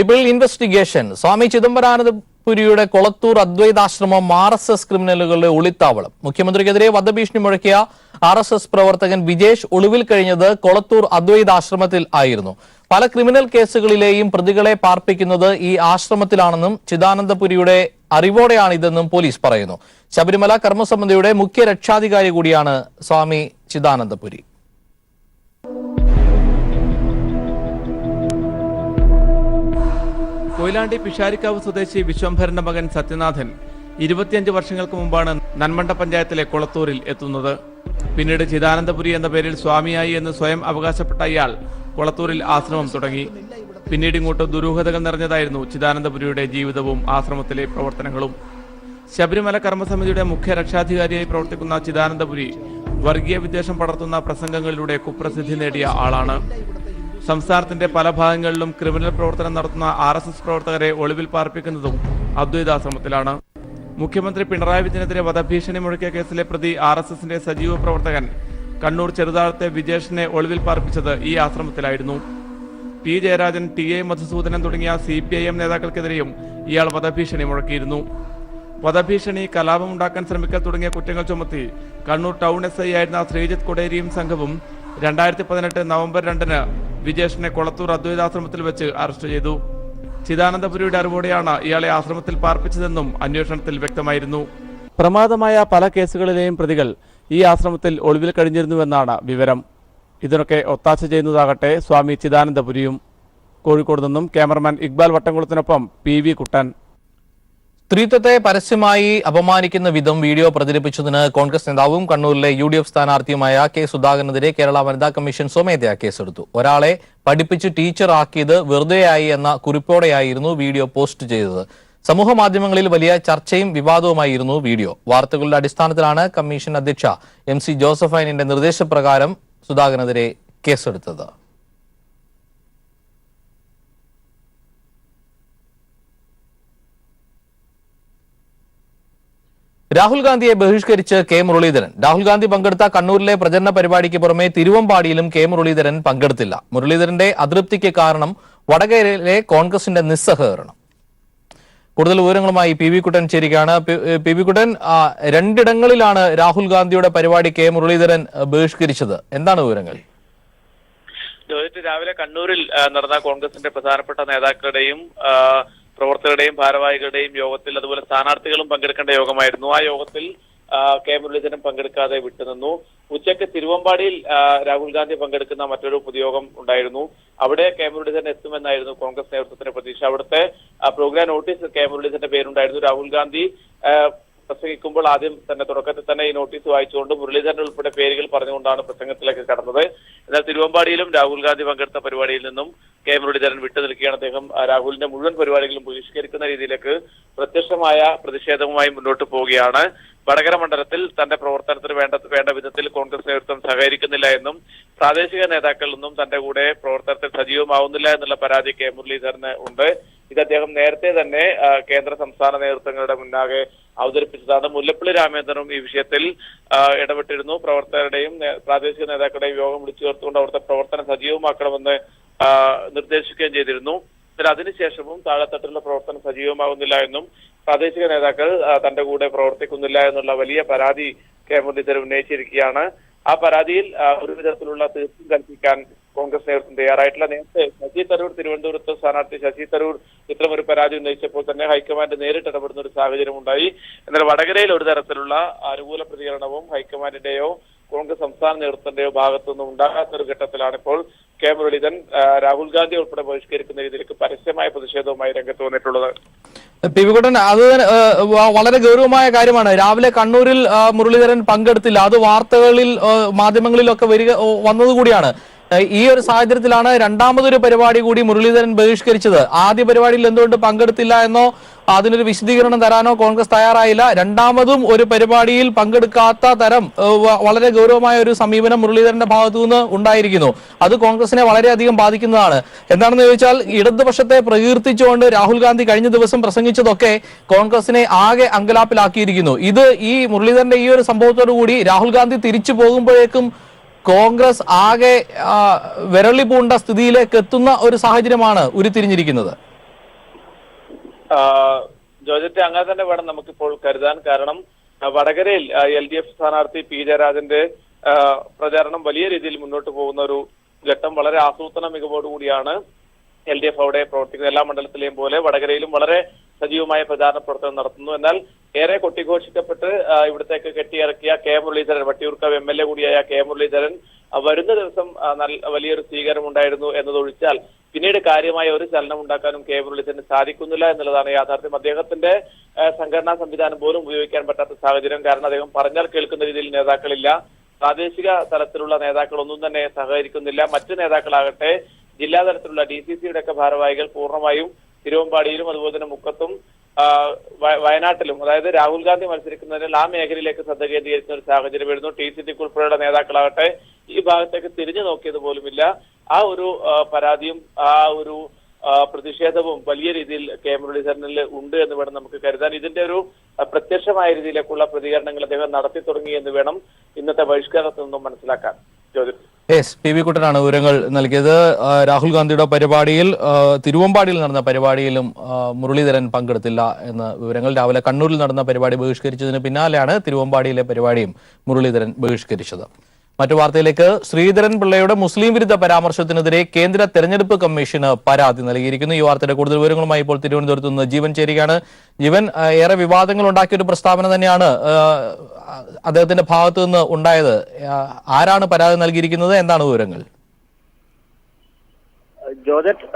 ഡീപിൾ investigation. സ്വാമി ചിദംബരാനന്ദപുരിയുടെ Kolathur Advaita Ashram RSS ക്രിമിനലുകളുടെ ഒളിത്താവളം. മുഖ്യമന്ത്രിക്കെതിരെ വധഭീഷണി മുഴക്കിയ RSS പ്രവർത്തകൻ വിജേഷ് ഒളിവിൽ കഴിഞ്ഞത് കൊളത്തൂർ അദ്വൈതാശ്രമത്തിൽ ആയിരുന്നു. പല ക്രിമിനൽ കേസുകളിലെയും പ്രതികളെ പാർപ്പിക്കുന്നത് ഈ ആശ്രമത്തിലാണെന്നും ചിദാനന്ദപുരിയുടെ അറിവോടെയാണിതെന്നും പോലീസ് പറയുന്നു. ശബരിമല കർമ്മസമിതിയുടെ മുഖ്യ രക്ഷാധികാരി കൂടിയാണ് സ്വാമി ചിദാനന്ദപുരി. കൊയിലാണ്ടി പിഷാരിക്കാവ് സ്വദേശി വിശ്വംഭരന്റെ മകൻ സത്യനാഥൻ 25 വർഷങ്ങൾക്ക് മുമ്പാണ് നന്മണ്ട പഞ്ചായത്തിലെ കൊളത്തൂരിൽ എത്തുന്നത്. പിന്നീട് ചിദാനന്ദപുരി എന്ന പേരിൽ സ്വാമിയായി എന്ന് സ്വയം അവകാശപ്പെട്ട ഇയാൾ കൊളത്തൂരിൽ ആശ്രമം തുടങ്ങി. പിന്നീട് ഇങ്ങോട്ട് ദുരൂഹതകൾ നിറഞ്ഞതായിരുന്നു ചിദാനന്ദപുരിയുടെ ജീവിതവും ആശ്രമത്തിലെ പ്രവർത്തനങ്ങളും. ശബരിമല കർമ്മസമിതിയുടെ മുഖ്യ രക്ഷാധികാരിയായി പ്രവർത്തിക്കുന്ന ചിദാനന്ദപുരി വർഗീയ വിദ്വേഷം പടർത്തുന്ന പ്രസംഗങ്ങളിലൂടെ കുപ്രസിദ്ധി നേടിയ ആളാണ്. സംസ്ഥാനത്തിന്റെ പല ഭാഗങ്ങളിലും ക്രിമിനൽ പ്രവർത്തനം നടത്തുന്ന RSS പ്രവർത്തകരെ ഒളിവിൽ പാർപ്പിക്കുന്നതും അദ്വൈതാശ്രമത്തിലാണ്. മുഖ്യമന്ത്രി പിണറായി വിജയനെതിരെ വധഭീഷണി മുഴക്കിയ കേസിലെ പ്രതി RSSന്റെ സജീവ പ്രവർത്തകൻ കണ്ണൂർ ചെറുതാഴത്തെ വിജേഷിനെ ഒളിവിൽ പാർപ്പിച്ചത് ഈ ആശ്രമത്തിലായിരുന്നു. T ജയരാജൻ, TA മധുസൂദനൻ തുടങ്ങിയ CPIM നേതാക്കൾക്കെതിരെയും ഇയാൾ വധഭീഷണി മുഴക്കിയിരുന്നു. വധഭീഷണി, കലാപമുണ്ടാക്കാൻ ശ്രമിക്കൽ തുടങ്ങിയ കുറ്റങ്ങൾ ചുമത്തി കണ്ണൂർ ടൗൺ SI ആയിരുന്ന ശ്രീജിത്ത് കൊടേരിയും സംഘവും 2018 നവംബർ 2-ന് വിജേഷിനെ കൊളത്തൂർ അദ്വൈതാശ്രമത്തിൽ വെച്ച് അറസ്റ്റ് ചെയ്തു. ചിദാനന്ദപുരിയുടെ അറിവോടെയാണ് ഇയാളെ ആശ്രമത്തിൽ പാർപ്പിച്ചതെന്നും അന്വേഷണത്തിൽ വ്യക്തമായിരുന്നു. പ്രമാദമായ പല കേസുകളിലെയും പ്രതികൾ ഈ ആശ്രമത്തിൽ ഒളിവിൽ കഴിഞ്ഞിരുന്നുവെന്നാണ് വിവരം. ഇതിനൊക്കെ ഒത്താശ ചെയ്യുന്നതാകട്ടെ സ്വാമി ചിദാനന്ദപുരിയും. കോഴിക്കോട് നിന്നും ക്യാമറമാൻ ഇക്ബാൽ വട്ടംകുളത്തിനൊപ്പം PV കുട്ടൻ. സ്ത്രീത്വത്തെ പരസ്യമായി അപമാനിക്കുന്ന വിധം വീഡിയോ പ്രചരിപ്പിച്ചതിന് കോൺഗ്രസ് നേതാവും കണ്ണൂരിലെ UDF സ്ഥാനാർത്ഥിയുമായ K സുധാകരനെതിരെ കേരള വനിതാ കമ്മീഷൻ സ്വമേധയാ കേസെടുത്തു. ഒരാളെ പഠിപ്പിച്ച് ടീച്ചർ ആക്കിയത് വെറുതെയായി എന്ന കുറിപ്പോടെയായിരുന്നു വീഡിയോ പോസ്റ്റ് ചെയ്തത്. സമൂഹ മാധ്യമങ്ങളിൽ വലിയ ചർച്ചയും വിവാദവുമായിരുന്നു വീഡിയോ. വാർത്തകളുടെ അടിസ്ഥാനത്തിലാണ് കമ്മീഷൻ അധ്യക്ഷ MC ജോസഫൈനിന്റെ നിർദ്ദേശപ്രകാരം സുധാകരനെതിരെ കേസെടുത്തത്. രാഹുൽ ഗാന്ധിയെ ബഹിഷ്കരിച്ച് K മുരളീധരൻ. രാഹുൽ ഗാന്ധി പങ്കെടുത്ത കണ്ണൂരിലെ പ്രചരണ പരിപാടിക്ക് പുറമെ തിരുവമ്പാടിയിലും K മുരളീധരൻ പങ്കെടുത്തില്ല. മുരളീധരന്റെ അതൃപ്തിക്ക് കാരണം വടകരയിലെ കോൺഗ്രസിന്റെ നിസ്സഹകരണം. കൂടുതൽ വിവരങ്ങളുമായി PV കുട്ടൻ ചേരുകയാണ്. PV കുട്ടൻ, രണ്ടിടങ്ങളിലാണ് രാഹുൽ ഗാന്ധിയുടെ പരിപാടി K മുരളീധരൻ ബഹിഷ്കരിച്ചത്. എന്താണ് വിവരങ്ങൾ? രാവിലെ കണ്ണൂരിൽ നടന്ന കോൺഗ്രസിന്റെ പ്രധാനപ്പെട്ട നേതാക്കളുടെയും പ്രവർത്തകരുടെയും ഭാരവാഹികളുടെയും യോഗത്തിൽ, അതുപോലെ സ്ഥാനാർത്ഥികളും പങ്കെടുക്കേണ്ട യോഗമായിരുന്നു. ആ യോഗത്തിൽ K മുരളീധരൻ പങ്കെടുക്കാതെ വിട്ടുനിന്നു. ഉച്ചയ്ക്ക് തിരുവമ്പാടിയിൽ രാഹുൽ ഗാന്ധി പങ്കെടുക്കുന്ന മറ്റൊരു പൊതുയോഗം ഉണ്ടായിരുന്നു. അവിടെ K മുരളീധരൻ എത്തുമെന്നായിരുന്നു കോൺഗ്രസ് നേതൃത്വത്തിന്റെ പ്രതീക്ഷ. അവിടുത്തെ പ്രോഗ്രാം നോട്ടീസ് K മുരളീധരന്റെ പേരുണ്ടായിരുന്നു. രാഹുൽ ഗാന്ധി പ്രസംഗിക്കുമ്പോൾ ആദ്യം തന്നെ തുടക്കത്തിൽ തന്നെ ഈ നോട്ടീസ് വായിച്ചുകൊണ്ട് മുരളീധരൻ ഉൾപ്പെടെ പേരുകൾ പറഞ്ഞുകൊണ്ടാണ് പ്രസംഗത്തിലേക്ക് കടന്നത്. എന്നാൽ തിരുവമ്പാടിയിലും രാഹുൽ ഗാന്ധി പങ്കെടുത്ത പരിപാടിയിൽ നിന്നും K മുരളീധരൻ വിട്ടുനിൽക്കുകയാണ്. അദ്ദേഹം രാഹുലിന്റെ മുഴുവൻ പരിപാടികളും ബഹിഷ്കരിക്കുന്ന രീതിയിലേക്ക് പ്രത്യക്ഷമായ പ്രതിഷേധവുമായി മുന്നോട്ട് പോവുകയാണ്. വടകര മണ്ഡലത്തിൽ തന്റെ പ്രവർത്തനത്തിന് വേണ്ട വിധത്തിൽ കോൺഗ്രസ് നേതൃത്വം സഹകരിക്കുന്നില്ല എന്നും പ്രാദേശിക നേതാക്കളൊന്നും തന്റെ കൂടെ പ്രവർത്തനത്തിൽ സജീവമാവുന്നില്ല എന്നുള്ള പരാതി K മുരളീധരന് ഉണ്ട്. ഇത് അദ്ദേഹം നേരത്തെ തന്നെ കേന്ദ്ര സംസ്ഥാന നേതൃത്വങ്ങളുടെ മുന്നാകെ അവതരിപ്പിച്ചതാണ്. മുല്ലപ്പള്ളി രാമചന്ദ്രനും ഈ വിഷയത്തിൽ ഇടപെട്ടിരുന്നു. പ്രവർത്തകരുടെയും പ്രാദേശിക നേതാക്കളുടെയും യോഗം വിളിച്ചു ചേർത്തുകൊണ്ട് അവിടുത്തെ പ്രവർത്തനം സജീവമാക്കണമെന്ന് നിർദ്ദേശിക്കുകയും ചെയ്തിരുന്നു. എന്നാൽ അതിനുശേഷവും താഴെത്തട്ടിലുള്ള പ്രവർത്തനം സജീവമാകുന്നില്ല എന്നും പ്രാദേശിക നേതാക്കൾ തന്റെ കൂടെ പ്രവർത്തിക്കുന്നില്ല എന്നുള്ള വലിയ പരാതി K മുരളീധരൻ ഉന്നയിച്ചിരിക്കുകയാണ്. ആ പരാതിയിൽ ഒരു വിധത്തിലുള്ള തീർപ്പും കൽപ്പിക്കാൻ കോൺഗ്രസ് നേതൃത്വം തയ്യാറായിട്ടില്ല. നേരത്തെ ശശി തരൂർ, തിരുവനന്തപുരത്ത് സ്ഥാനാർത്ഥി ശശി തരൂർ ഇത്തരമൊരു പരാതി ഉന്നയിച്ചപ്പോൾ തന്നെ ഹൈക്കമാൻഡ് നേരിട്ട് ഇടപെടുന്ന ഒരു സാഹചര്യം ഉണ്ടായി. എന്നാൽ വടകരയിൽ ഒരു തരത്തിലുള്ള അനുകൂല പ്രതികരണവും ഹൈക്കമാൻഡിന്റെയോ കോൺഗ്രസ് സംസ്ഥാന നേതൃത്വത്തിന്റെയോ ഭാഗത്തുനിന്നും ഉണ്ടാകാത്തൊരു ഘട്ടത്തിലാണ് ഇപ്പോൾ K മുരളീധരൻ രാഹുൽ ഗാന്ധി ഉൾപ്പെടെ ബഹിഷ്കരിക്കുന്ന രീതിയിലേക്ക് പരസ്യമായ പ്രതിഷേധവുമായി രംഗത്ത് വന്നിട്ടുള്ളത്. PV കുട്ടൻ, അത് വളരെ ഗൗരവമായ കാര്യമാണ്. രാവിലെ കണ്ണൂരിൽ മുരളീധരൻ പങ്കെടുത്തില്ല. അത് വാർത്തകളിൽ മാധ്യമങ്ങളിലൊക്കെ വന്നതുകൂടിയാണ്. ഈ ഒരു സാഹചര്യത്തിലാണ് രണ്ടാമതൊരു പരിപാടി കൂടി മുരളീധരൻ ബഹിഷ്കരിച്ചത്. ആദ്യ പരിപാടിയിൽ എന്തുകൊണ്ട് പങ്കെടുത്തില്ല എന്നോ അതിനൊരു വിശദീകരണം തരാനോ കോൺഗ്രസ് തയ്യാറായില്ല. രണ്ടാമതും ഒരു പരിപാടിയിൽ പങ്കെടുക്കാത്ത തരം വളരെ ഗൗരവമായ ഒരു സമീപനം മുരളീധരന്റെ ഭാഗത്തു നിന്ന് ഉണ്ടായിരിക്കുന്നു. അത് കോൺഗ്രസിനെ വളരെയധികം ബാധിക്കുന്നതാണ്. എന്താണെന്ന് ചോദിച്ചാൽ, ഇടതുപക്ഷത്തെ പ്രകീർത്തിച്ചുകൊണ്ട് രാഹുൽ ഗാന്ധി കഴിഞ്ഞ ദിവസം പ്രസംഗിച്ചതൊക്കെ കോൺഗ്രസിനെ ആകെ അങ്കലാപ്പിലാക്കിയിരിക്കുന്നു. ഇത് ഈ മുരളീധരന്റെ ഈ ഒരു സംഭവത്തോടു കൂടി രാഹുൽ ഗാന്ധി തിരിച്ചു പോകുമ്പോഴേക്കും കോൺഗ്രസ് ആകെ വിരളി പൂണ്ട സ്ഥിതിയിലേക്ക് എത്തുന്ന ഒരു സാഹചര്യമാണ് ഉരുത്തിരിഞ്ഞിരിക്കുന്നത്. ജോർജറ്റ് അങ്ങനെ തന്നെ വേണം നമുക്കിപ്പോൾ കരുതാൻ. കാരണം വടകരയിൽ LDF സ്ഥാനാർത്ഥി P. ജയരാജന്റെ പ്രചാരണം വലിയ രീതിയിൽ മുന്നോട്ട് പോകുന്ന ഒരു ഘട്ടം. വളരെ ആസൂത്രണ മികവോടുകൂടിയാണ് LDF അവിടെ പ്രവർത്തിക്കുന്നത്. എല്ലാ മണ്ഡലത്തിലെയും പോലെ വടകരയിലും വളരെ സജീവമായ പ്രചാരണ പ്രവർത്തനം നടത്തുന്നു. എന്നാൽ ഏറെ കൊട്ടിഘോഷിക്കപ്പെട്ട് ഇവിടത്തേക്ക് കെട്ടിയിറക്കിയ K. മുരളീധരൻ, വട്ടിയൂർക്കാവ് MLA കൂടിയായ K. മുരളീധരൻ വരുന്ന ദിവസം വലിയൊരു സ്വീകരണം ഉണ്ടായിരുന്നു എന്നതൊഴിച്ചാൽ പിന്നീട് കാര്യമായ ഒരു ചലനം ഉണ്ടാക്കാനും K. മുരളീധരന് സാധിക്കുന്നില്ല എന്നുള്ളതാണ് യാഥാർത്ഥ്യം. അദ്ദേഹത്തിന്റെ സംഘടനാ സംവിധാനം പോലും ഉപയോഗിക്കാൻ പറ്റാത്ത സാഹചര്യം. കാരണം അദ്ദേഹം പറഞ്ഞാൽ കേൾക്കുന്ന രീതിയിൽ നേതാക്കളില്ല. പ്രാദേശിക തലത്തിലുള്ള നേതാക്കളൊന്നും തന്നെ സഹകരിക്കുന്നില്ല. മറ്റു നേതാക്കളാകട്ടെ ജില്ലാ തലത്തിലുള്ള DCCയുടെ ഒക്കെ ഭാരവാഹികൾ പൂർണ്ണമായും തിരുവമ്പാടിയിലും അതുപോലെ തന്നെ മുക്കത്തും വയനാട്ടിലും, അതായത് രാഹുൽ ഗാന്ധി മത്സരിക്കുന്നതിനാൽ ആ മേഖലയിലേക്ക് ശ്രദ്ധ കേന്ദ്രീകരിക്കുന്ന ഒരു സാഹചര്യം വരുന്നു. TCC ഉൾപ്പെടെയുള്ള നേതാക്കളാകട്ടെ ഈ ഭാഗത്തേക്ക് തിരിഞ്ഞു നോക്കിയത് പോലുമില്ല. ആ ഒരു പരാതിയും ആ ഒരു പ്രതിഷേധവും വലിയ രീതിയിൽ K. മുരളീധരനിൽ ഉണ്ട് എന്ന് വേണം നമുക്ക് കരുതാൻ. ഇതിന്റെ ഒരു പ്രത്യക്ഷമായ രീതിയിലേക്കുള്ള പ്രതികരണങ്ങൾ അദ്ദേഹം നടത്തി തുടങ്ങി എന്ന് വേണം ഇന്നത്തെ ബഹിഷ്കരണത്തിൽ നിന്നും മനസ്സിലാക്കാൻ. PV കുട്ടനാണ് വിവരങ്ങൾ നൽകിയത്. രാഹുൽ ഗാന്ധിയുടെ പരിപാടിയിൽ, തിരുവമ്പാടിയിൽ നടന്ന പരിപാടിയിലും മുരളീധരൻ പങ്കെടുത്തില്ല എന്ന വിവരങ്ങൾ. രാവിലെ കണ്ണൂരിൽ നടന്ന പരിപാടി ബഹിഷ്കരിച്ചതിന് പിന്നാലെയാണ് തിരുവമ്പാടിയിലെ പരിപാടിയും മുരളീധരൻ ബഹിഷ്കരിച്ചത്. മറ്റു വാർത്തയിലേക്ക്. ശ്രീധരൻ പിള്ളയുടെ മുസ്ലിം വിരുദ്ധ പരാമർശത്തിനെതിരെ കേന്ദ്ര തെരഞ്ഞെടുപ്പ് കമ്മീഷന് പരാതി നൽകിയിരിക്കുന്നു. ഈ വാർത്തയുടെ കൂടുതൽ വിവരങ്ങളുമായി ഇപ്പോൾ തിരുവനന്തപുരത്ത് നിന്ന് ജീവൻ ചേരുകയാണ്. ജീവൻ, ഏറെ വിവാദങ്ങൾ ഉണ്ടാക്കിയ ഒരു പ്രസ്താവന തന്നെയാണ് അദ്ദേഹത്തിന്റെ ഭാഗത്തു നിന്ന് ഉണ്ടായത്. ആരാണ് പരാതി നൽകിയിരിക്കുന്നത്? എന്താണ് വിവരങ്ങൾ? ജോർജറ്റ്,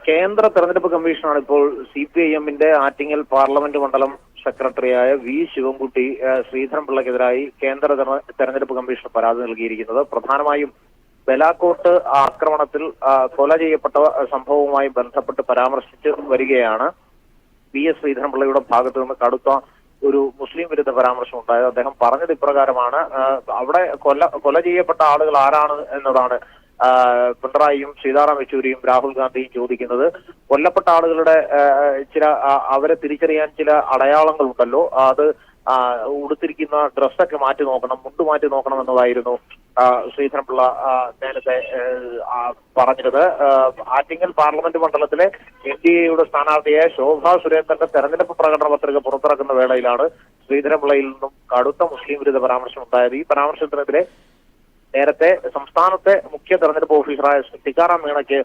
കേന്ദ്ര തെരഞ്ഞെടുപ്പ് കമ്മീഷനാണ് ഇപ്പോൾ CPIM-ന്റെ ആറ്റിങ്ങൽ പാർലമെന്റ് മണ്ഡലം സെക്രട്ടറിയായ V. ശിവൻകുട്ടി ശ്രീധരൻ പിള്ളയ്ക്കെതിരായി കേന്ദ്ര തെരഞ്ഞെടുപ്പ് കമ്മീഷൻ പരാതി നൽകിയിരിക്കുന്നത്. പ്രധാനമായും ബലാക്കോട്ട് ആക്രമണത്തിൽ കൊല ചെയ്യപ്പെട്ട സംഭവവുമായി ബന്ധപ്പെട്ട് പരാമർശിച്ച് വരികയാണ്. VS ശ്രീധരൻ പിള്ളയുടെ ഭാഗത്തു നിന്ന് കടുത്ത ഒരു മുസ്ലിം വിരുദ്ധ പരാമർശം ഉണ്ടായത്. അദ്ദേഹം പറഞ്ഞത് ഇപ്രകാരമാണ്: അവിടെ കൊല ചെയ്യപ്പെട്ട ആളുകൾ ആരാണ് എന്നതാണ് പിണറായിയും സീതാറാം യെച്ചൂരിയും രാഹുൽ ഗാന്ധിയും ചോദിക്കുന്നത്. കൊല്ലപ്പെട്ട ആളുകളുടെ അവരെ തിരിച്ചറിയാൻ ചില അടയാളങ്ങൾ ഉണ്ടല്ലോ, അത് ഉടുത്തിരിക്കുന്ന ഡ്രസ്സൊക്കെ മാറ്റി നോക്കണം, മുണ്ട് മാറ്റി നോക്കണം എന്നതായിരുന്നു ശ്രീധരൻപിള്ള നേരത്തെ പറഞ്ഞത്. ആറ്റിങ്ങൽ പാർലമെന്റ് മണ്ഡലത്തിലെ NDAയുടെ സ്ഥാനാർത്ഥിയായ ശോഭാ സുരേന്ദ്രന്റെ തെരഞ്ഞെടുപ്പ് പ്രകടന പത്രിക പുറത്തിറക്കുന്ന വേളയിലാണ് ശ്രീധരൻപിള്ളയിൽ നിന്നും കടുത്ത മുസ്ലിം വിരുദ്ധ പരാമർശം ഉണ്ടായത്. ഈ പരാമർശത്തിനെതിരെ നേരത്തെ സംസ്ഥാനത്തെ മുഖ്യ തെരഞ്ഞെടുപ്പ് ഓഫീസറായ ടിക്കാറാം മീണയ്ക്ക്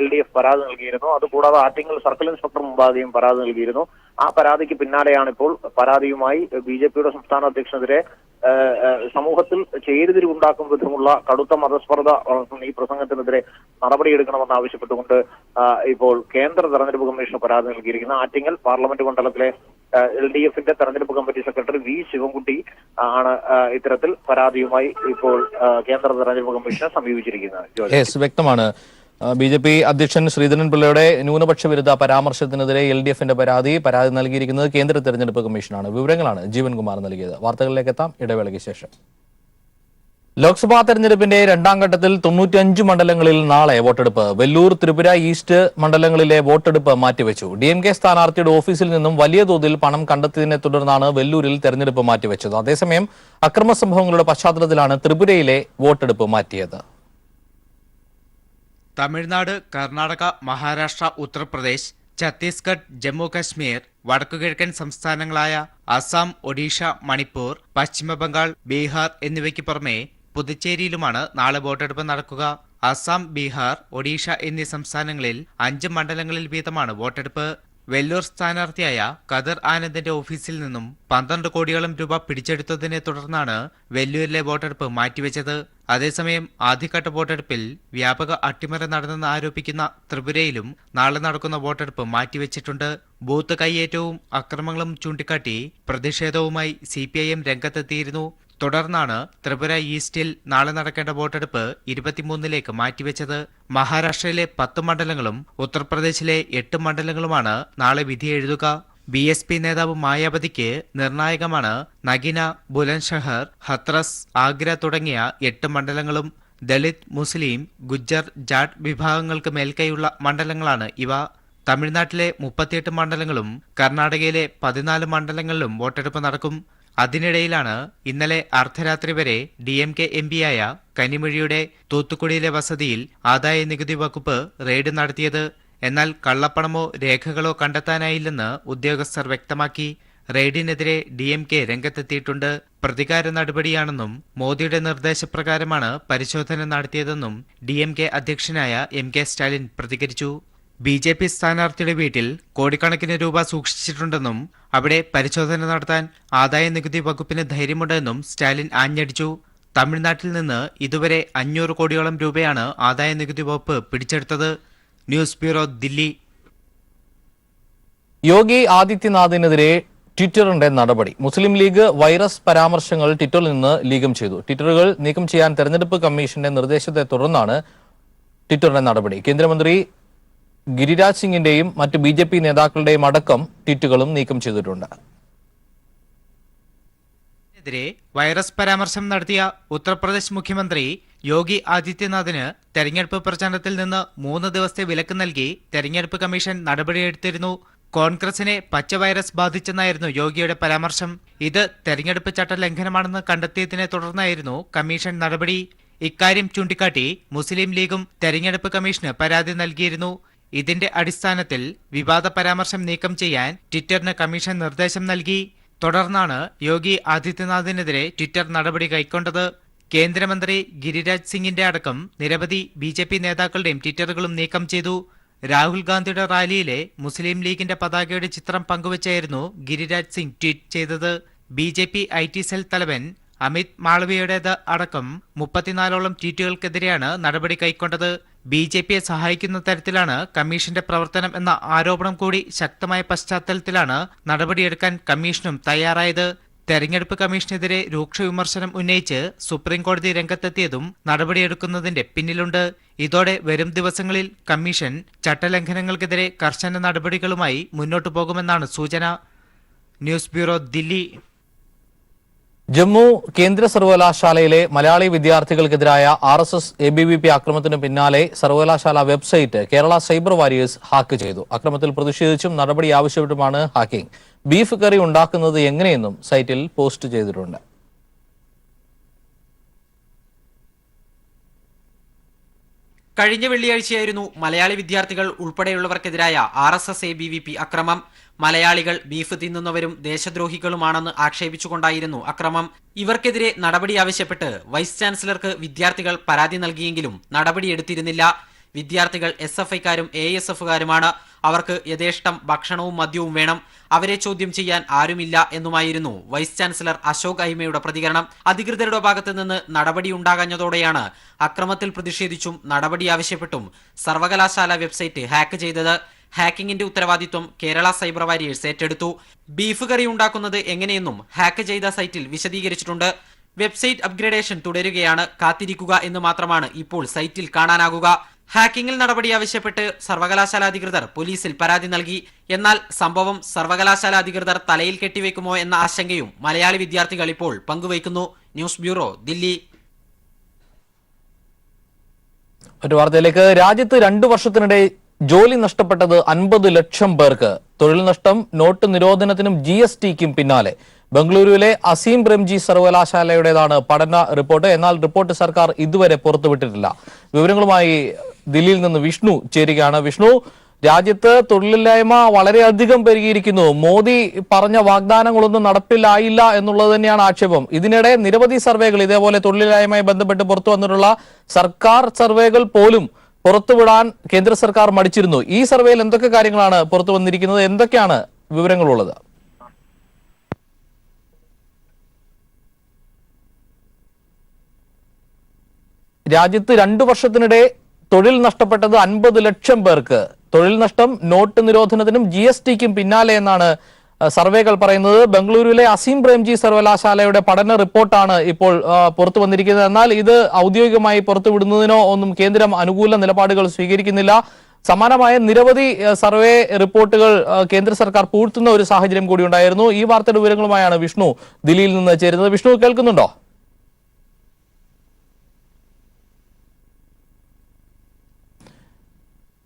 LDF പരാതി നൽകിയിരുന്നു. അതുകൂടാതെ ആറ്റിങ്ങൽ സർക്കിൾ ഇൻസ്പെക്ടർ മുമ്പാകെയും പരാതി നൽകിയിരുന്നു. ആ പരാതിക്ക് പിന്നാലെയാണ് ഇപ്പോൾ പരാതിയുമായി BJPയുടെ സംസ്ഥാന അധ്യക്ഷനെതിരെ സമൂഹത്തിൽ ചേരിതിരിവുണ്ടാക്കും വിധമുള്ള കടുത്ത മതസ്പർദ്ധ ഈ പ്രസംഗത്തിനെതിരെ നടപടിയെടുക്കണമെന്ന് ആവശ്യപ്പെട്ടുകൊണ്ട് ഇപ്പോൾ കേന്ദ്ര തെരഞ്ഞെടുപ്പ് കമ്മീഷന് പരാതി നൽകിയിരിക്കുന്ന ആറ്റിങ്ങൽ പാർലമെന്റ് മണ്ഡലത്തിലെ LDFന്റെ തെരഞ്ഞെടുപ്പ് കമ്മിറ്റി സെക്രട്ടറി V. ശിവൻകുട്ടി ആണ് ഇത്തരത്തിൽ പരാതിയുമായി ഇപ്പോൾ കേന്ദ്ര തെരഞ്ഞെടുപ്പ് കമ്മീഷനെ സമീപിച്ചിരിക്കുന്നത്. വ്യക്തമാണ്. BJP അധ്യക്ഷൻ ശ്രീധരൻ പിള്ളയുടെ ന്യൂനപക്ഷ വിരുദ്ധ പരാമർശത്തിനെതിരെ LDFന്റെ പരാതി നൽകിയിരിക്കുന്നത് കേന്ദ്ര തെരഞ്ഞെടുപ്പ് കമ്മീഷനാണ്. വിവരങ്ങളാണ് ജീവൻകുമാർ നൽകിയത്. വാർത്തകളിലേക്ക് എത്താം ഇടവേളയ്ക്ക് ശേഷം. ലോക്സഭാ തെരഞ്ഞെടുപ്പിന്റെ രണ്ടാം ഘട്ടത്തിൽ 95 മണ്ഡലങ്ങളിൽ നാളെ വോട്ടെടുപ്പ്. വെല്ലൂർ, ത്രിപുര ഈസ്റ്റ് മണ്ഡലങ്ങളിലെ വോട്ടെടുപ്പ് മാറ്റിവെച്ചു. DMK സ്ഥാനാർത്ഥിയുടെ ഓഫീസിൽ നിന്നും വലിയ തോതിൽ പണം കണ്ടെത്തിയതിനെ തുടർന്നാണ് വെല്ലൂരിൽ തെരഞ്ഞെടുപ്പ് മാറ്റിവെച്ചത്. അതേസമയം അക്രമ സംഭവങ്ങളുടെ പശ്ചാത്തലത്തിലാണ് ത്രിപുരയിലെ വോട്ടെടുപ്പ് മാറ്റിയത്. തമിഴ്നാട്, കർണാടക, മഹാരാഷ്ട്ര, ഉത്തർപ്രദേശ്, ഛത്തീസ്ഗഡ്, ജമ്മു കശ്മീർ, വടക്കുകിഴക്കൻ സംസ്ഥാനങ്ങളായ അസം, ഒഡീഷ, മണിപ്പൂർ, പശ്ചിമബംഗാൾ, ബീഹാർ എന്നിവയ്ക്ക് പുറമെ പുതുച്ചേരിയിലുമാണ് നാളെ വോട്ടെടുപ്പ് നടക്കുക. അസം, ബീഹാർ, ഒഡീഷ എന്നീ സംസ്ഥാനങ്ങളിൽ 5 മണ്ഡലങ്ങളിൽ വീതമാണ് വോട്ടെടുപ്പ്. വെല്ലൂർ സ്ഥാനാർത്ഥിയായ ഖദർ ആനന്ദിന്റെ ഓഫീസിൽ നിന്നും 12 കോടിയോളം രൂപ പിടിച്ചെടുത്തതിനെ തുടർന്നാണ് വെല്ലൂരിലെ വോട്ടെടുപ്പ് മാറ്റിവെച്ചത്. അതേസമയം ആദ്യഘട്ട വോട്ടെടുപ്പിൽ വ്യാപക അട്ടിമറി നടന്നെന്ന് ആരോപിക്കുന്ന ത്രിപുരയിലും നാളെ നടക്കുന്ന വോട്ടെടുപ്പ് മാറ്റിവെച്ചിട്ടുണ്ട്. ബൂത്ത് കയ്യേറ്റവും അക്രമങ്ങളും ചൂണ്ടിക്കാട്ടി പ്രതിഷേധവുമായി CPIM രംഗത്തെത്തിയിരുന്നു. തുടർന്നാണ് ത്രിപുര ഈസ്റ്റിൽ നാളെ നടക്കേണ്ട വോട്ടെടുപ്പ് 23ലേക്ക് മാറ്റിവെച്ചത്. മഹാരാഷ്ട്രയിലെ 10 മണ്ഡലങ്ങളും ഉത്തർപ്രദേശിലെ 8 മണ്ഡലങ്ങളുമാണ് നാളെ വിധിയെഴുതുക. BSP നേതാവ് മായാവതിക്ക് നിർണായകമാണ് നഗിന, ബുലന്ദ്ഷഹർ, ഹത്രസ്, ആഗ്ര തുടങ്ങിയ 8 മണ്ഡലങ്ങളും. ദളിത്, മുസ്ലിം, ഗുജ്ജർ, ജാട്ട് വിഭാഗങ്ങൾക്ക് മേൽക്കൈയുള്ള മണ്ഡലങ്ങളാണ് ഇവ. തമിഴ്നാട്ടിലെ 38 മണ്ഡലങ്ങളും കർണാടകയിലെ 14 മണ്ഡലങ്ങളിലും വോട്ടെടുപ്പ് നടക്കും. അതിനിടയിലാണ് ഇന്നലെ അർദ്ധരാത്രി വരെ DMK MPയായ കനിമൊഴിയുടെ തൂത്തുക്കുടിയിലെ വസതിയിൽ ആദായ നികുതി വകുപ്പ് റെയ്ഡ് നടത്തിയത്. എന്നാൽ കള്ളപ്പണമോ രേഖകളോ കണ്ടെത്താനായില്ലെന്ന് ഉദ്യോഗസ്ഥർ വ്യക്തമാക്കി. റെയ്ഡിനെതിരെ DMK രംഗത്തെത്തിയിട്ടുണ്ട്. പ്രതികാര നടപടിയാണെന്നും മോദിയുടെ നിർദ്ദേശപ്രകാരമാണ് പരിശോധന നടത്തിയതെന്നും DMK അധ്യക്ഷനായ MK സ്റ്റാലിൻ പ്രതികരിച്ചു. BJP സ്ഥാനാർത്ഥിയുടെ വീട്ടിൽ കോടിക്കണക്കിന് രൂപ സൂക്ഷിച്ചിട്ടുണ്ടെന്നും അവിടെ പരിശോധന നടത്താൻ ആദായനികുതി വകുപ്പിന് ധൈര്യമുണ്ടെന്നും സ്റ്റാലിൻ ആഞ്ഞടിച്ചു. തമിഴ്നാട്ടിൽ നിന്ന് ഇതുവരെ 500 കോടിയോളം രൂപയാണ് ആദായനികുതി വകുപ്പ് പിടിച്ചെടുത്തത്. News bureau, Delhi. യോഗി ആദിത്യനാഥിനെതിരെ ട്വിറ്ററിന്റെ നടപടി. മുസ്ലിം ലീഗ് വൈറസ് പരാമർശങ്ങൾ ട്വിറ്ററിൽ നിന്ന് നീക്കം ചെയ്തു. ട്വിറ്ററുകൾ നീക്കം ചെയ്യാൻ തെരഞ്ഞെടുപ്പ് കമ്മീഷന്റെ നിർദ്ദേശത്തെ തുടർന്നാണ് ട്വിറ്ററിന്റെ നടപടി. കേന്ദ്രമന്ത്രി ഗിരിരാജ് സിംഗിന്റെയും മറ്റ് BJP നേതാക്കളുടെയും അടക്കം ട്വീറ്റുകളും നീക്കം ചെയ്തിട്ടുണ്ട്. െതിരെ വൈറസ് പരാമർശം നടത്തിയ ഉത്തർപ്രദേശ് മുഖ്യമന്ത്രി യോഗി ആദിത്യനാഥിന് തെരഞ്ഞെടുപ്പ് പ്രചാരണത്തിൽ നിന്ന് 3 ദിവസത്തെ വിലക്ക് നൽകി തെരഞ്ഞെടുപ്പ് കമ്മീഷൻ നടപടിയെടുത്തിരുന്നു. കോൺഗ്രസിനെ പച്ച വൈറസ് ബാധിച്ചെന്നായിരുന്നു യോഗിയുടെ പരാമർശം. ഇത് തെരഞ്ഞെടുപ്പ് ചട്ടലംഘനമാണെന്ന് കണ്ടെത്തിയതിനെ തുടർന്നായിരുന്നു കമ്മീഷൻ നടപടി. ഇക്കാര്യം ചൂണ്ടിക്കാട്ടി മുസ്ലിം ലീഗും തെരഞ്ഞെടുപ്പ് കമ്മീഷന് പരാതി നൽകിയിരുന്നു. ഇതിന്റെ അടിസ്ഥാനത്തിൽ വിവാദ പരാമർശം നീക്കം ചെയ്യാൻ ട്വിറ്ററിന് കമ്മീഷൻ നിർദ്ദേശം നൽകി. തുടർന്നാണ് യോഗി ആദിത്യനാഥിനെതിരെ ട്വിറ്റർ നടപടി കൈക്കൊണ്ടത്. കേന്ദ്രമന്ത്രി ഗിരിരാജ് സിംഗിന്റെ അടക്കം നിരവധി BJP നേതാക്കളുടെയും ട്വിറ്ററുകളും നീക്കം ചെയ്തു. രാഹുൽ ഗാന്ധിയുടെ റാലിയിലെ മുസ്ലിം ലീഗിന്റെ പതാകയുടെ ചിത്രം പങ്കുവച്ചായിരുന്നു ഗിരിരാജ് സിംഗ് ട്വീറ്റ് ചെയ്തത്. BJP IT സെൽ തലവൻ അമിത് മാളവിയുടേത് അടക്കം 34ഓളം ട്വീറ്റുകൾക്കെതിരെയാണ് നടപടി കൈക്കൊണ്ടത്. BJPയെ സഹായിക്കുന്ന തരത്തിലാണ് കമ്മീഷന്റെ പ്രവർത്തനം എന്ന ആരോപണം കൂടി ശക്തമായ പശ്ചാത്തലത്തിലാണ് നടപടിയെടുക്കാൻ കമ്മീഷനും തയ്യാറായത്. തെരഞ്ഞെടുപ്പ് കമ്മീഷനെതിരെ രൂക്ഷ വിമർശനം ഉന്നയിച്ച് സുപ്രീംകോടതി രംഗത്തെത്തിയതും നടപടിയെടുക്കുന്നതിന്റെ പിന്നിലുണ്ട്. ഇതോടെ വരും ദിവസങ്ങളിൽ കമ്മീഷൻ ചട്ടലംഘനങ്ങൾക്കെതിരെ കർശന നടപടികളുമായി മുന്നോട്ടു പോകുമെന്നാണ് സൂചന. News bureau, Delhi. ജമ്മു കേന്ദ്ര സർവകലാശാലയിലെ മലയാളി വിദ്യാർത്ഥികൾക്കെതിരായ RSS ABVP ആക്രമണത്തിന് പിന്നാലെ സർവകലാശാല website Kerala cyber warriors hack ചെയ്തു. അക്രമത്തിൽ പ്രതിഷേധിച്ചും നടപടി ആവശ്യപ്പെട്ടുമാണ് ഹാക്കിംഗ്. ബീഫ് കറി ഉണ്ടാക്കുന്നത് എങ്ങനെയെന്നും സൈറ്റിൽ പോസ്റ്റ് ചെയ്തിട്ടുണ്ട്. കഴിഞ്ഞ വെള്ളിയാഴ്ചയായിരുന്നു മലയാളി വിദ്യാർത്ഥികൾ ഉൾപ്പെടെയുള്ളവർക്കെതിരായ RSS ABVP അക്രമം. മലയാളികൾ ബീഫ് തിന്നുന്നവരും ദേശദ്രോഹികളുമാണെന്ന് ആക്ഷേപിച്ചുകൊണ്ടായിരുന്നു അക്രമം. ഇവർക്കെതിരെ നടപടി ആവശ്യപ്പെട്ട് വൈസ് ചാൻസലർക്ക് വിദ്യാർത്ഥികൾ പരാതി നൽകിയെങ്കിലും നടപടിയെടുത്തിരുന്നില്ല. വിദ്യാർത്ഥികൾ SFIക്കാരും ASFകാരുമാണ്. അവർക്ക് യഥേഷ്ടം ഭക്ഷണവും മദ്യവും വേണം. അവരെ ചോദ്യം ചെയ്യാൻ ആരുമില്ല എന്നുമായിരുന്നു വൈസ് ചാൻസലർ അശോക് അഹിമയുടെ പ്രതികരണം. അധികൃതരുടെ ഭാഗത്തു നിന്ന് നടപടിയുണ്ടാകാഞ്ഞതോടെയാണ് അക്രമത്തിൽ പ്രതിഷേധിച്ചും നടപടി ആവശ്യപ്പെട്ടും സർവകലാശാല വെബ്സൈറ്റ് ഹാക്ക് ചെയ്തത്. ഹാക്കിങ്ങിന്റെ ഉത്തരവാദിത്വം കേരള സൈബർ വാരിയേഴ്സ് ഏറ്റെടുത്തു. ബീഫ് കറി ഉണ്ടാക്കുന്നത് എങ്ങനെയെന്നും ഹാക്ക് ചെയ്ത സൈറ്റിൽ വിശദീകരിച്ചിട്ടുണ്ട്. വെബ്സൈറ്റ് അപ്ഗ്രേഡേഷൻ തുടരുകയാണ്, കാത്തിരിക്കുക എന്ന് മാത്രമാണ് ഇപ്പോൾ സൈറ്റിൽ കാണാനാകുക. ഹാക്കിങ്ങിൽ നടപടി ആവശ്യപ്പെട്ട് സർവകലാശാല അധികൃതർ പോലീസിൽ പരാതി നൽകി. എന്നാൽ സംഭവം സർവകലാശാല അധികൃതർ തലയിൽ കെട്ടിവെക്കുമോ എന്ന ആശങ്കയും മലയാളി വിദ്യാർത്ഥികൾ ഇപ്പോൾ പങ്കുവയ്ക്കുന്നു. News bureau, Delhi. ഒരു വാർത്തയിലേക്ക്. രാജ്യത്ത് 2 വർഷത്തിനിടെ ജോലി നഷ്ടപ്പെട്ടത് 50 ലക്ഷം പേർക്ക്. തൊഴിൽ നഷ്ടം നോട്ട് നിരോധനത്തിനും GSTക്കും പിന്നാലെ. ബംഗളൂരുവിലെ അസീം പ്രേംജി സർവകലാശാലയുടേതാണ് പഠന റിപ്പോർട്ട്. എന്നാൽ റിപ്പോർട്ട് സർക്കാർ ഇതുവരെ പുറത്തുവിട്ടിട്ടില്ല. വിവരങ്ങളുമായി ദില്ലിയിൽ നിന്ന് വിഷ്ണു ചേരുകയാണ്. വിഷ്ണു, രാജ്യത്ത് തൊഴിലില്ലായ്മ വളരെയധികം പെരുകിയിരിക്കുന്നു. മോദി പറഞ്ഞ വാഗ്ദാനങ്ങളൊന്നും നടപ്പിലായില്ല എന്നുള്ളത് തന്നെയാണ് ആക്ഷേപം. ഇതിനിടെ നിരവധി സർവേകൾ ഇതേപോലെ തൊഴിലില്ലായ്മയുമായി ബന്ധപ്പെട്ട് പുറത്തു വന്നിട്ടുള്ള സർക്കാർ സർവേകൾ പോലും പുറത്തുവിടാൻ കേന്ദ്ര സർക്കാർ മടിച്ചിരുന്നു. ഈ സർവേയിൽ എന്തൊക്കെ കാര്യങ്ങളാണ് പുറത്തു വന്നിരിക്കുന്നത്? എന്തൊക്കെയാണ് വിവരങ്ങളുള്ളത്? രാജ്യത്ത് 2 വർഷത്തിനിടെ തൊഴിൽ നഷ്ടപ്പെട്ടത് 50 ലക്ഷം പേർക്ക്. തൊഴിൽ നഷ്ടം നോട്ട് നിരോധനത്തിനും GSTക്കും പിന്നാലെ എന്നാണ് സർവേകൾ പറയുന്നത്. ബംഗളൂരുവിലെ അസീം പ്രേംജി സർവകലാശാലയുടെ പഠന റിപ്പോർട്ടാണ് ഇപ്പോൾ പുറത്തു വന്നിരിക്കുന്നത്. എന്നാൽ ഇത് ഔദ്യോഗികമായി പുറത്തുവിടുന്നതിനോ ഒന്നും കേന്ദ്രം അനുകൂല നിലപാടുകൾ സ്വീകരിക്കുന്നില്ല. സമാനമായ നിരവധി സർവേ റിപ്പോർട്ടുകൾ കേന്ദ്ര സർക്കാർ പൂഴ്ത്തുന്ന ഒരു സാഹചര്യം കൂടി ഉണ്ടായിരുന്നു. ഈ വാർത്തയുടെ വിവരങ്ങളുമായാണ് വിഷ്ണു ദില്ലിയിൽ നിന്ന് ചേരുന്നത്. വിഷ്ണു, കേൾക്കുന്നുണ്ടോ?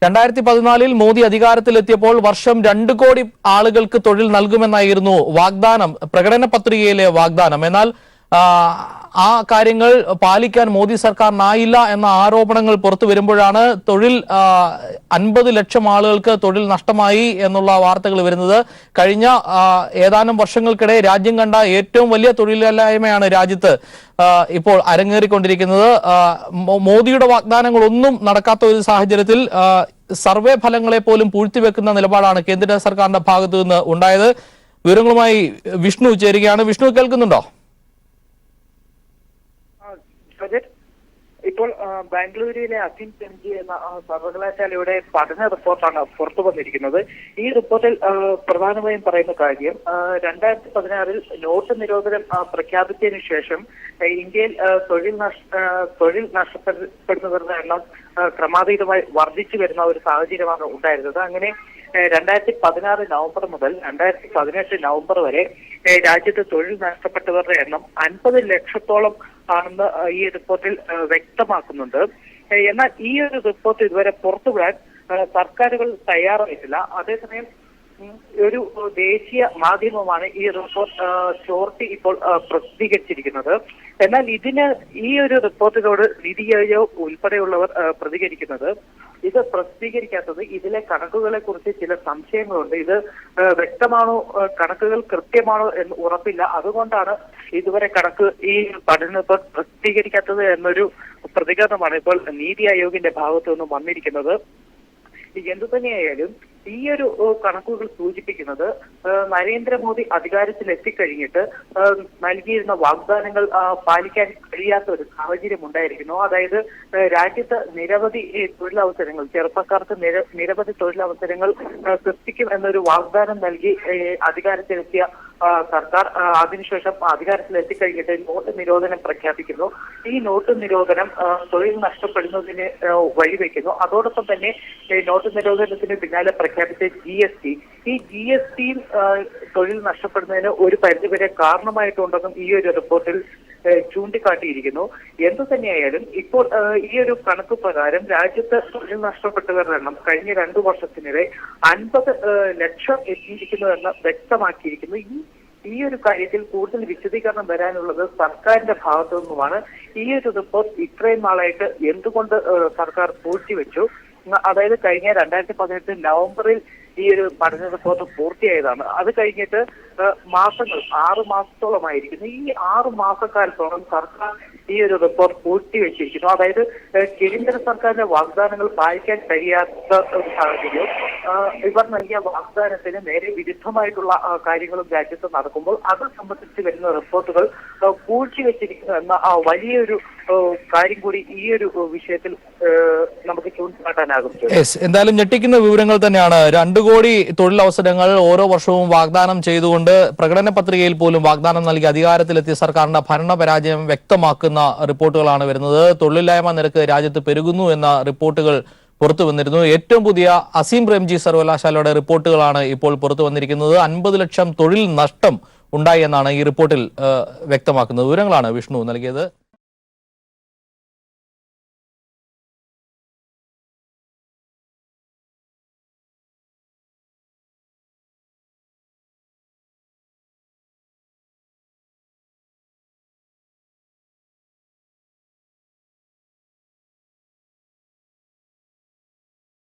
2014 മോദി അധികാരത്തിലെത്തിയപ്പോൾ വർഷം 2 കോടി ആളുകൾക്ക് തൊഴിൽ നൽകുമെന്നായിരുന്നു വാഗ്ദാനം, പ്രകടന പത്രികയിലെ വാഗ്ദാനം. എന്നാൽ ആ കാര്യങ്ങൾ പാലിക്കാൻ മോദി സർക്കാരിനായില്ല എന്ന ആരോപണങ്ങൾ പുറത്തു വരുമ്പോഴാണ് 50 ലക്ഷം ആളുകൾക്ക് തൊഴിൽ നഷ്ടമായി എന്നുള്ള വാർത്തകൾ വരുന്നത്. കഴിഞ്ഞ ഏതാനും വർഷങ്ങൾക്കിടെ രാജ്യം കണ്ട ഏറ്റവും വലിയ തൊഴിലില്ലായ്മയാണ് രാജ്യത്ത് ഇപ്പോൾ അരങ്ങേറിക്കൊണ്ടിരിക്കുന്നത്. മോദിയുടെ വാഗ്ദാനങ്ങളൊന്നും നടക്കാത്ത ഒരു സാഹചര്യത്തിൽ സർവേ ഫലങ്ങളെ പോലും പൂഴ്ത്തിവെക്കുന്ന നിലപാടാണ് കേന്ദ്ര സർക്കാരിന്റെ ഭാഗത്തു നിന്ന് ഉണ്ടായത്. വിവരങ്ങളുമായി വിഷ്ണു ചേരുകയാണ്. വിഷ്ണു, കേൾക്കുന്നുണ്ടോ? ഇപ്പോൾ ബാംഗ്ലൂരിലെ അസിം പ്രെംജി എന്ന സർവകലാശാലയുടെ പഠന റിപ്പോർട്ടാണ് പുറത്തു വന്നിരിക്കുന്നത്. ഈ റിപ്പോർട്ടിൽ പ്രധാനമായും പറയുന്ന കാര്യം 2016 നോട്ട് നിരോധനം പ്രഖ്യാപിച്ചതിനു ശേഷം ഇന്ത്യയിൽ തൊഴിൽ നഷ്ടപ്പെടുന്നവരുടെ എണ്ണം ക്രമാതീതമായി വർദ്ധിച്ചു വരുന്ന ഒരു സാഹചര്യമാണ് ഉണ്ടായിരുന്നത്. അങ്ങനെ 2016 നവംബർ മുതൽ 2018 നവംബർ വരെ രാജ്യത്ത് തൊഴിൽ നഷ്ടപ്പെട്ടവരുടെ എണ്ണം 50 ലക്ഷത്തോളം ആണെന്ന് ഈ റിപ്പോർട്ടിൽ വ്യക്തമാക്കുന്നുണ്ട്. എന്നാൽ ഈ ഒരു റിപ്പോർട്ട് ഇതുവരെ പുറത്തുവിടാൻ സർക്കാരുകൾ തയ്യാറായിട്ടില്ല. അതേസമയം ഒരു ദേശീയ മാധ്യമമാണ് ഈ റിപ്പോർട്ട് ചോർത്തി ഇപ്പോൾ പ്രസിദ്ധീകരിച്ചിരിക്കുന്നത്. എന്നാൽ ഈ ഒരു റിപ്പോർട്ടിനോട് നീതി ആയോഗ് ഉൾപ്പെടെയുള്ളവർ പ്രതികരിക്കുന്നത് ഇത് പ്രസിദ്ധീകരിക്കാത്തത് ഇതിലെ കണക്കുകളെ കുറിച്ച് ചില സംശയങ്ങളുണ്ട്. ഇത് വ്യക്തമാണോ, കണക്കുകൾ കൃത്യമാണോ എന്ന് ഉറപ്പില്ല. അതുകൊണ്ടാണ് ഇതുവരെ ഈ പഠന റിപ്പോർട്ട് പ്രസിദ്ധീകരിക്കാത്തത് എന്നൊരു പ്രതികരണമാണ് ഇപ്പോൾ നീതി ആയോഗിന്റെ ഭാഗത്തു നിന്നും വന്നിരിക്കുന്നത്. എന്തു തന്നെയായാലും ഈ ഒരു കണക്കുകൾ സൂചിപ്പിക്കുന്നത് നരേന്ദ്രമോദി അധികാരത്തിൽ എത്തിക്കഴിഞ്ഞിട്ട് നൽകിയിരുന്ന വാഗ്ദാനങ്ങൾ പാലിക്കാൻ കഴിയാത്ത ഒരു സാഹചര്യം ഉണ്ടായിരിക്കുന്നു. അതായത് രാജ്യത്ത് നിരവധി തൊഴിലവസരങ്ങൾ, ചെറുപ്പക്കാർക്ക് നിരവധി തൊഴിലവസരങ്ങൾ സൃഷ്ടിക്കും എന്നൊരു വാഗ്ദാനം നൽകി അധികാരത്തിലെത്തിയ സർക്കാർ അതിനുശേഷം അധികാരത്തിൽ എത്തിക്കഴിഞ്ഞിട്ട് നോട്ട് നിരോധനം പ്രഖ്യാപിക്കുന്നു. ഈ നോട്ട് നിരോധനം തൊഴിൽ നഷ്ടപ്പെടുന്നതിന് വഴിവെക്കുന്നു. അതോടൊപ്പം തന്നെ നോട്ട് നിരോധനത്തിന് പിന്നാലെ പ്രഖ്യാപിച്ച GST, ഈ GSTയും തൊഴിൽ നഷ്ടപ്പെടുന്നതിന് ഒരു പരിധിവരെ കാരണമായിട്ടുണ്ടെന്നും ഈ ഒരു റിപ്പോർട്ടിൽ ചൂണ്ടിക്കാട്ടിയിരിക്കുന്നു. എന്തു തന്നെയായാലും ഇപ്പോൾ ഈ ഒരു കണക്ക് പ്രകാരം രാജ്യത്ത് തൊഴിൽ നഷ്ടപ്പെട്ടവരുടെ എണ്ണം കഴിഞ്ഞ 2 വർഷത്തിനിടെ 50 ലക്ഷം എത്തിയിരിക്കുന്നുവെന്ന് വ്യക്തമാക്കിയിരിക്കുന്നു. ഈ ഒരു കാര്യത്തിൽ കൂടുതൽ വിശദീകരണം വരാനുള്ളത് സർക്കാരിന്റെ ഭാഗത്തു നിന്നുമാണ്. ഈ ഒരു റിപ്പോർട്ട് ഇത്രയും നാളായിട്ട് എന്തുകൊണ്ട് സർക്കാർ പൂഴ്ത്തിവെച്ചു? അതായത് കഴിഞ്ഞ 2018 നവംബറിൽ ഈ ഒരു പഠന റിപ്പോർട്ട് പൂർത്തിയായതാണ്. അത് കഴിഞ്ഞിട്ട് മാസങ്ങൾ 6 മാസത്തോളമായിരിക്കുന്നു. ഈ 6 മാസക്കാലത്തോളം സർക്കാർ ഈ ഒരു റിപ്പോർട്ട് പൂഴ്ത്തിവെച്ചിരിക്കുന്നു. അതായത് കേന്ദ്ര സർക്കാരിന്റെ വാഗ്ദാനങ്ങൾ പാലിക്കാൻ കഴിയാത്ത ഒരു സാഹചര്യം, ഇവർ നൽകിയ വാഗ്ദാനത്തിന് നേരെ വിരുദ്ധമായിട്ടുള്ള കാര്യങ്ങളും രാജ്യത്ത് നടക്കുമ്പോൾ അത് സംബന്ധിച്ച് വരുന്ന റിപ്പോർട്ടുകൾ പൂഴ്ത്തിവെച്ചിരിക്കുന്നു എന്ന വലിയൊരു കാര്യം കൂടി ഈ ഒരു വിഷയത്തിൽ നമുക്ക് ചൂണ്ടിക്കാട്ടാനാകും. എന്തായാലും ഞെട്ടിക്കുന്ന വിവരങ്ങൾ തന്നെയാണ്. 2 കോടി തൊഴിലവസരങ്ങൾ ഓരോ വർഷവും വാഗ്ദാനം ചെയ്തുകൊണ്ട് പ്രകടന പത്രികയിൽ പോലും വാഗ്ദാനം നൽകി അധികാരത്തിലെത്തിയ സർക്കാരിന്റെ ഭരണപരാജയം വ്യക്തമാക്കുന്ന റിപ്പോർട്ടുകളാണ് വരുന്നത്. തൊഴിലില്ലായ്മ നിരക്ക് രാജ്യത്ത് പെരുകുന്നു എന്ന റിപ്പോർട്ടുകൾ പുറത്തു വന്നിരുന്നു. ഏറ്റവും പുതിയ അസീം പ്രേംജി സർവകലാശാലയുടെ റിപ്പോർട്ടുകളാണ് ഇപ്പോൾ പുറത്തു വന്നിരിക്കുന്നത്. 50 ലക്ഷം തൊഴിൽ നഷ്ടം ഉണ്ടായി എന്നാണ് ഈ റിപ്പോർട്ടിൽ വ്യക്തമാക്കുന്നത്. വിവരങ്ങളാണ് വിഷ്ണു നൽകിയത്.